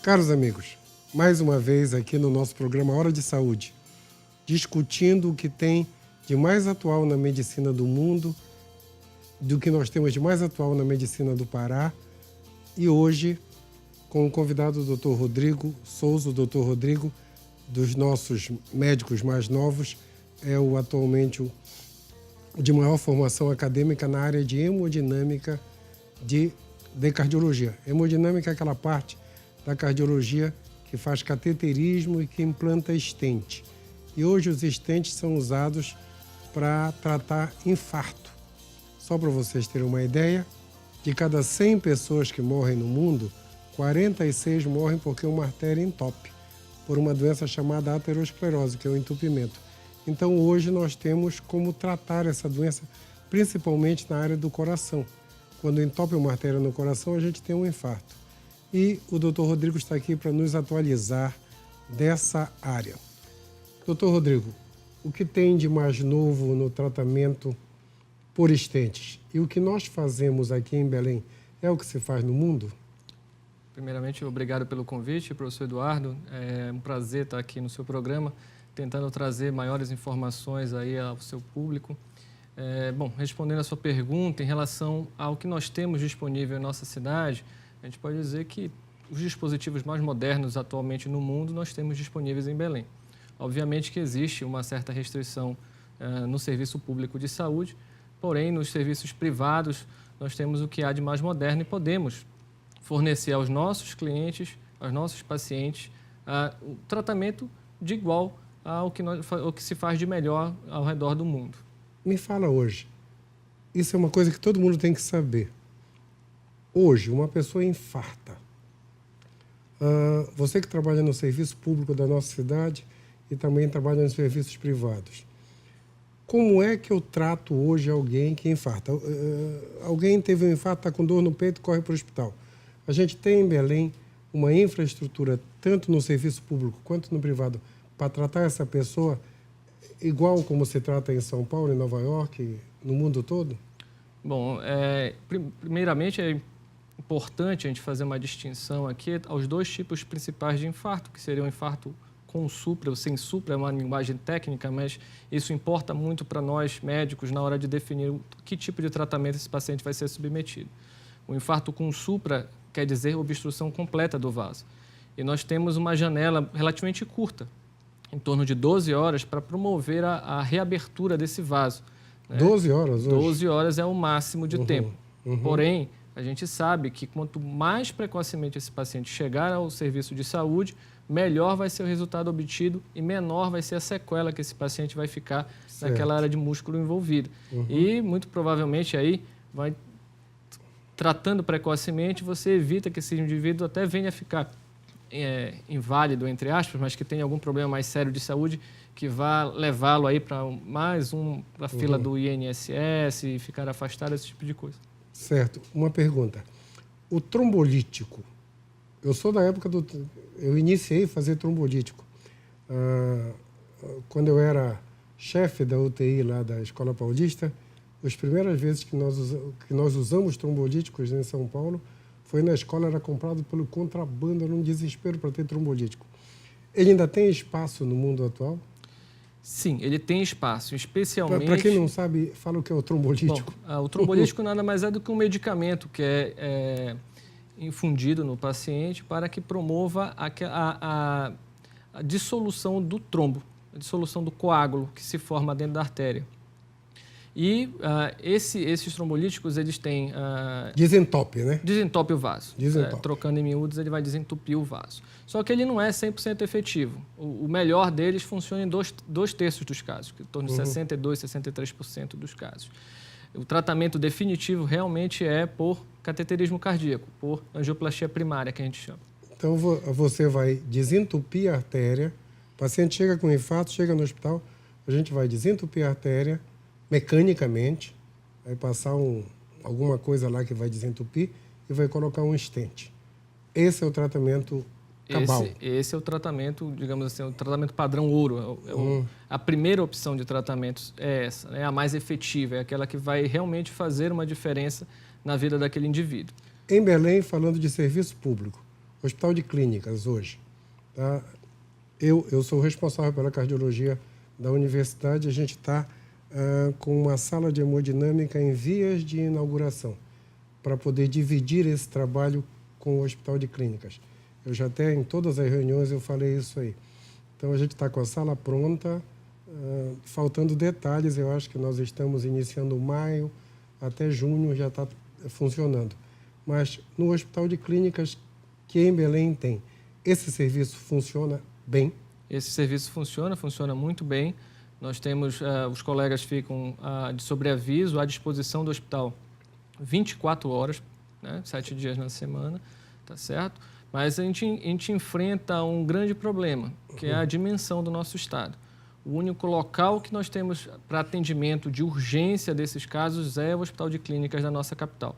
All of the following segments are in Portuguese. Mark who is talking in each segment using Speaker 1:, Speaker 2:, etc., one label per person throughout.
Speaker 1: Caros amigos, mais uma vez aqui no nosso programa Hora de Saúde, discutindo o que tem de mais atual na medicina do mundo, do que nós temos de mais atual na medicina do Pará. E hoje, com o convidado o Dr. Rodrigo Souza, o Dr. Rodrigo, dos nossos médicos mais novos, é atualmente o de maior formação acadêmica na área de hemodinâmica de cardiologia. Hemodinâmica é aquela parte da cardiologia que faz cateterismo e que implanta stent. E hoje os stents são usados para tratar infarto. Só para vocês terem uma ideia, de cada 100 pessoas que morrem no mundo, 46 morrem porque uma artéria entope, por uma doença chamada aterosclerose, que é o entupimento. Então hoje nós temos como tratar essa doença, principalmente na área do coração. Quando entope uma artéria no coração, a gente tem um infarto. E o Dr. Rodrigo está aqui para nos atualizar dessa área. Dr. Rodrigo, o que tem de mais novo no tratamento por stents? E o que nós fazemos aqui em Belém é o que se faz no mundo?
Speaker 2: Primeiramente, obrigado pelo convite, professor Eduardo. É um prazer estar aqui no seu programa, tentando trazer maiores informações aí ao seu público. Bom, respondendo a sua pergunta, em relação ao que nós temos disponível em nossa cidade, a gente pode dizer que os dispositivos mais modernos atualmente no mundo nós temos disponíveis em Belém. Obviamente que existe uma certa restrição no serviço público de saúde, porém, nos serviços privados, nós temos o que há de mais moderno e podemos fornecer aos nossos clientes, aos nossos pacientes, o tratamento de igual ao que se faz de melhor ao redor do mundo.
Speaker 1: Me fala hoje, isso é uma coisa que todo mundo tem que saber. Hoje, uma pessoa infarta. Você que trabalha no serviço público da nossa cidade e também trabalha nos serviços privados. Como é que eu trato hoje alguém que infarta? Alguém teve um infarto, está com dor no peito, corre para o hospital. A gente tem em Belém uma infraestrutura, tanto no serviço público quanto no privado, para tratar essa pessoa igual como se trata em São Paulo, em Nova York, no mundo todo?
Speaker 2: Bom, primeiramente é importante a gente fazer uma distinção aqui aos dois tipos principais de infarto, que seria o infarto com supra ou sem supra, é uma linguagem técnica, mas isso importa muito para nós médicos na hora de definir que tipo de tratamento esse paciente vai ser submetido. O infarto com supra quer dizer obstrução completa do vaso. E nós temos uma janela relativamente curta, em torno de 12 horas, para promover a reabertura desse vaso.
Speaker 1: 12 horas hoje?
Speaker 2: 12 horas é o máximo de tempo. Porém, a gente sabe que quanto mais precocemente esse paciente chegar ao serviço de saúde, melhor vai ser o resultado obtido e menor vai ser a sequela que esse paciente vai ficar naquela área de músculo envolvida. E, muito provavelmente, aí, tratando precocemente, você evita que esse indivíduo até venha a ficar inválido, entre aspas, mas que tenha algum problema mais sério de saúde que vá levá-lo aí para a fila do INSS e ficar afastado, esse tipo de coisa.
Speaker 1: Certo. Uma pergunta. O trombolítico, eu sou da época eu iniciei a fazer trombolítico. Quando eu era chefe da UTI lá da Escola Paulista, as primeiras vezes que nós usamos trombolíticos em São Paulo, foi na escola, era comprado pelo contrabando, era um desespero para ter trombolítico. Ele ainda tem espaço no mundo atual?
Speaker 2: Sim, ele tem espaço, especialmente...
Speaker 1: Para quem não sabe, fala o que é o trombolítico.
Speaker 2: Bom, o trombolítico nada mais é do que um medicamento que é infundido no paciente para que promova a dissolução do trombo, a dissolução do coágulo que se forma dentro da artéria. E esses trombolíticos, eles têm...
Speaker 1: desentope, né?
Speaker 2: Desentope o vaso.
Speaker 1: Desentope.
Speaker 2: Trocando em miúdos, ele vai desentupir o vaso. Só que ele não é 100% efetivo. O melhor deles funciona em dois terços dos casos, em torno de 62%, 63% dos casos. O tratamento definitivo realmente é por cateterismo cardíaco, por angioplastia primária, que a gente chama.
Speaker 1: Então, você vai desentupir a artéria, o paciente chega com infarto, chega no hospital, a gente vai desentupir a artéria mecanicamente, vai passar alguma coisa lá que vai desentupir e vai colocar um stent. Esse é o tratamento cabal.
Speaker 2: Esse é o tratamento, digamos assim, o tratamento padrão ouro. A primeira opção de tratamentos é essa, né? A mais efetiva, é aquela que vai realmente fazer uma diferença na vida daquele indivíduo.
Speaker 1: Em Belém, falando de serviço público, Hospital de Clínicas hoje, tá? Eu sou responsável pela cardiologia da universidade. A gente está com uma sala de hemodinâmica em vias de inauguração para poder dividir esse trabalho com o Hospital de Clínicas. Eu já até em todas as reuniões eu falei isso aí. Então a gente está com a sala pronta, faltando detalhes. Eu acho que nós estamos iniciando maio, até junho já está funcionando. Mas no Hospital de Clínicas que em Belém tem, esse serviço funciona bem?
Speaker 2: Esse serviço funciona muito bem. Nós temos, os colegas ficam de sobreaviso à disposição do hospital 24 horas, né, 7 dias na semana, tá certo? Mas a gente enfrenta um grande problema, que é a dimensão do nosso estado. O único local que nós temos para atendimento de urgência desses casos é o Hospital de Clínicas da nossa capital.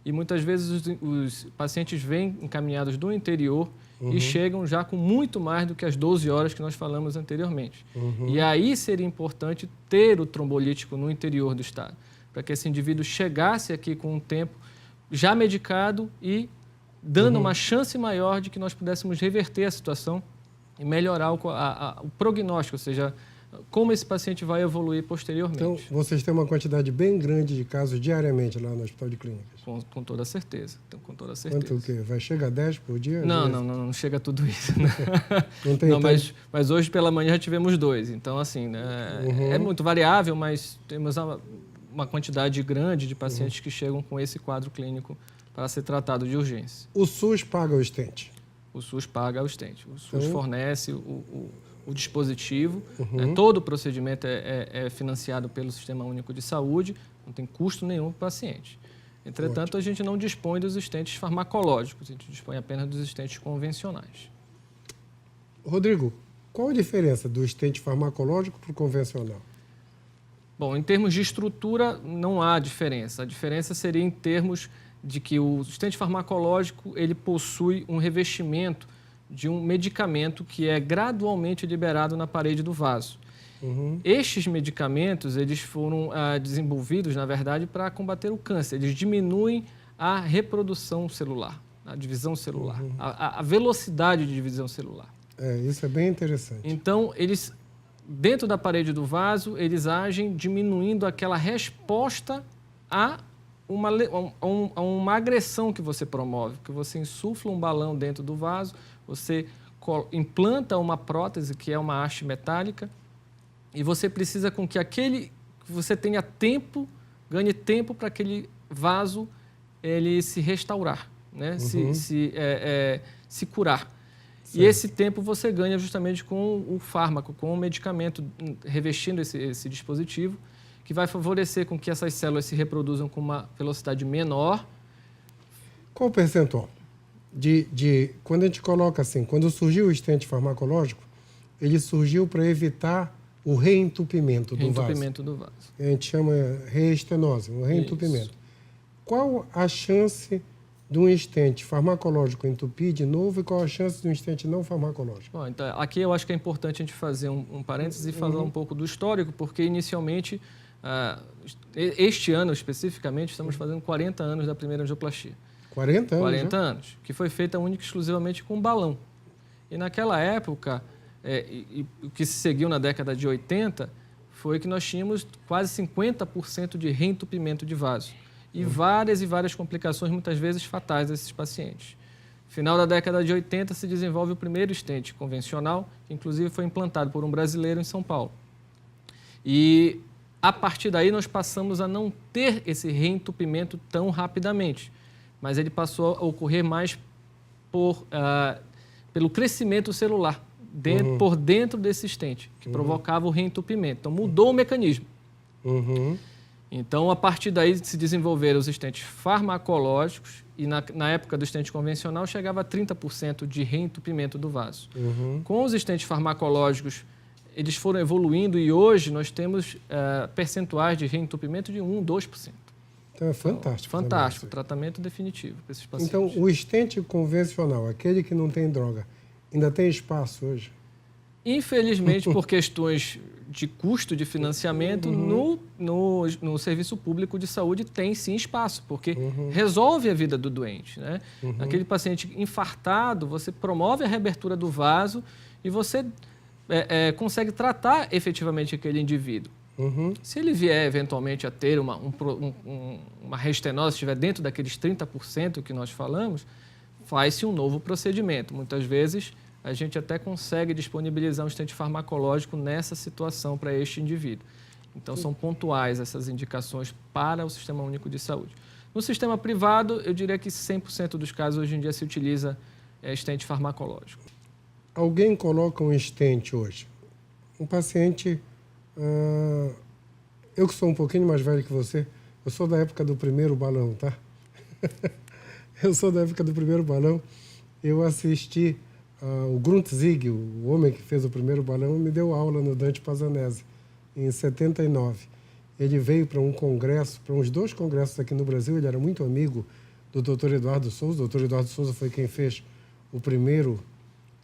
Speaker 2: E muitas vezes os pacientes vêm encaminhados do interior e chegam já com muito mais do que as 12 horas que nós falamos anteriormente. E aí seria importante ter o trombolítico no interior do estado, para que esse indivíduo chegasse aqui com um tempo já medicado e dando uma chance maior de que nós pudéssemos reverter a situação e melhorar o prognóstico, ou seja, como esse paciente vai evoluir posteriormente.
Speaker 1: Então, vocês têm uma quantidade bem grande de casos diariamente lá no Hospital de Clínicas?
Speaker 2: Com toda certeza. Então, com toda certeza.
Speaker 1: Quanto o quê? Vai chegar a 10 por dia?
Speaker 2: Não chega a tudo isso. Né?
Speaker 1: Não tem
Speaker 2: não, mas hoje pela manhã já tivemos 2. Então, assim, né, é muito variável, mas temos uma quantidade grande de pacientes que chegam com esse quadro clínico para ser tratado de urgência.
Speaker 1: O SUS paga o stent?
Speaker 2: O SUS paga o stent. O SUS fornece o dispositivo. Né? Todo o procedimento é financiado pelo Sistema Único de Saúde, não tem custo nenhum para o paciente. Entretanto, a gente não dispõe dos stents farmacológicos, a gente dispõe apenas dos stents convencionais.
Speaker 1: Rodrigo, qual a diferença do stent farmacológico para o convencional?
Speaker 2: Bom, em termos de estrutura, não há diferença. A diferença seria em termos de que o stent farmacológico ele possui um revestimento de um medicamento que é gradualmente liberado na parede do vaso. Estes medicamentos eles foram desenvolvidos, na verdade, para combater o câncer. Eles diminuem a reprodução celular, a divisão celular, a velocidade de divisão celular.
Speaker 1: Isso é bem interessante.
Speaker 2: Então, eles, dentro da parede do vaso, eles agem diminuindo aquela resposta a uma agressão que você promove, que você insufla um balão dentro do vaso, você implanta uma prótese, que é uma haste metálica, e você precisa com que você tenha tempo, ganhe tempo para aquele vaso ele se restaurar, né? Se curar. Certo. E esse tempo você ganha justamente com o fármaco, com o medicamento, revestindo esse dispositivo, que vai favorecer com que essas células se reproduzam com uma velocidade menor.
Speaker 1: Qual o percentual? Quando a gente coloca assim, quando surgiu o stent farmacológico, ele surgiu para evitar o reentupimento do vaso.
Speaker 2: Reentupimento do vaso.
Speaker 1: A gente chama reestenose, o reentupimento. Isso. Qual a chance de um stent farmacológico entupir de novo e qual a chance de um stent não farmacológico?
Speaker 2: Bom, então, aqui eu acho que é importante a gente fazer um parênteses e falar um pouco do histórico, porque inicialmente, este ano especificamente, estamos fazendo 40 anos da primeira angioplastia.
Speaker 1: 40 anos?
Speaker 2: 40 anos, que foi feita única e exclusivamente com balão. E naquela época, o que se seguiu na década de 80, foi que nós tínhamos quase 50% de reentupimento de vaso. E várias complicações, muitas vezes fatais, desses pacientes. No final da década de 80, se desenvolve o primeiro stent convencional, que inclusive foi implantado por um brasileiro em São Paulo. E, a partir daí, nós passamos a não ter esse reentupimento tão rapidamente, mas ele passou a ocorrer mais pelo crescimento celular, por dentro desse stent, que provocava o reentupimento. Então, mudou o mecanismo. Então, a partir daí, se desenvolveram os stents farmacológicos e, na época do stent convencional, chegava a 30% de reentupimento do vaso. Com os stents farmacológicos, eles foram evoluindo e hoje nós temos percentuais de reentupimento de 1%, 2%.
Speaker 1: Então, é fantástico.
Speaker 2: Fantástico, tratamento definitivo para esses pacientes.
Speaker 1: Então, o stent convencional, aquele que não tem droga, ainda tem espaço hoje?
Speaker 2: Infelizmente, por questões de custo de financiamento, no serviço público de saúde tem sim espaço, porque resolve a vida do doente, né? Aquele paciente infartado, você promove a reabertura do vaso e você consegue tratar efetivamente aquele indivíduo. Se ele vier eventualmente a ter uma restenose, estiver dentro daqueles 30% que nós falamos, faz-se um novo procedimento. Muitas vezes a gente até consegue disponibilizar um estente farmacológico nessa situação para este indivíduo. Então, são pontuais essas indicações para o Sistema Único de Saúde. No sistema privado, eu diria que 100% dos casos hoje em dia se utiliza estente farmacológico.
Speaker 1: Alguém coloca um estente hoje. Um paciente... eu que sou um pouquinho mais velho que você, eu sou da época do primeiro balão, tá? Eu sou da época do primeiro balão. Eu assisti... o Grundzig, o homem que fez o primeiro balão, me deu aula no Dante Pazzanese, em 79. Ele veio para um congresso, para uns 2 congressos aqui no Brasil. Ele era muito amigo do Dr. Eduardo Souza. O Dr. Eduardo Souza foi quem fez o primeiro,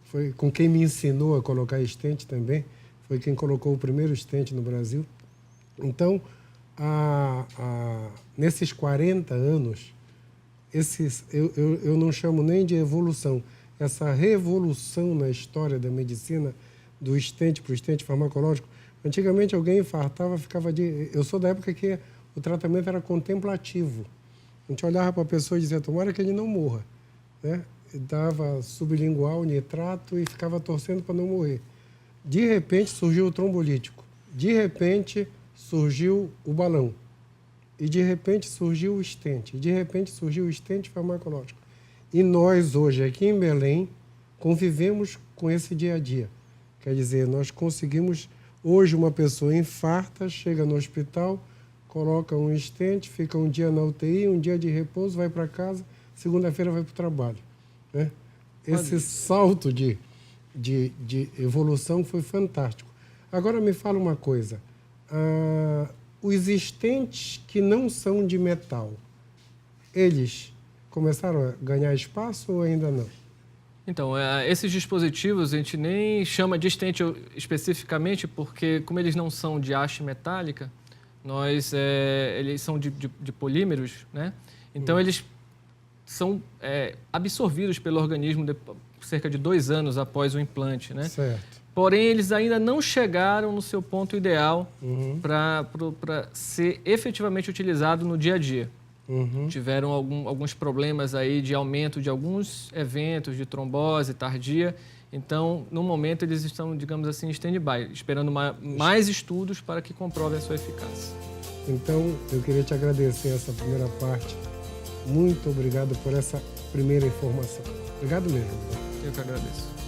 Speaker 1: foi com quem me ensinou a colocar estente também, foi quem colocou o primeiro estente no Brasil. Então, nesses 40 anos, eu não chamo nem de evolução, essa revolução na história da medicina, do estente para o estente farmacológico. Antigamente, alguém infartava, ficava eu sou da época que o tratamento era contemplativo. A gente olhava para a pessoa e dizia, tomara que ele não morra, né? Dava sublingual, nitrato e ficava torcendo para não morrer. De repente, surgiu o trombolítico. De repente, surgiu o balão. E, de repente, surgiu o estente. E, de repente, surgiu o estente farmacológico. E nós, hoje, aqui em Belém, convivemos com esse dia a dia. Quer dizer, nós conseguimos... Hoje, uma pessoa infarta, chega no hospital, coloca um estente, fica um dia na UTI, um dia de repouso, vai para casa, segunda-feira vai para o trabalho, né? Esse salto de evolução foi fantástico. Agora, me fala uma coisa. Os estentes que não são de metal, eles... começaram a ganhar espaço ou ainda não?
Speaker 2: Então, esses dispositivos a gente nem chama de estente especificamente porque, como eles não são de haste metálica, eles são de polímeros, né? Então, eles são absorvidos pelo organismo cerca de 2 anos após o implante, né?
Speaker 1: Certo.
Speaker 2: Porém, eles ainda não chegaram no seu ponto ideal para ser efetivamente utilizado no dia a dia. Tiveram alguns problemas aí de aumento de alguns eventos de trombose tardia. Então, no momento, eles estão, digamos assim, em stand-by, esperando mais estudos para que comprovem a sua eficácia.
Speaker 1: Então, eu queria te agradecer essa primeira parte. Muito obrigado por essa primeira informação. Obrigado mesmo.
Speaker 2: Eu que agradeço.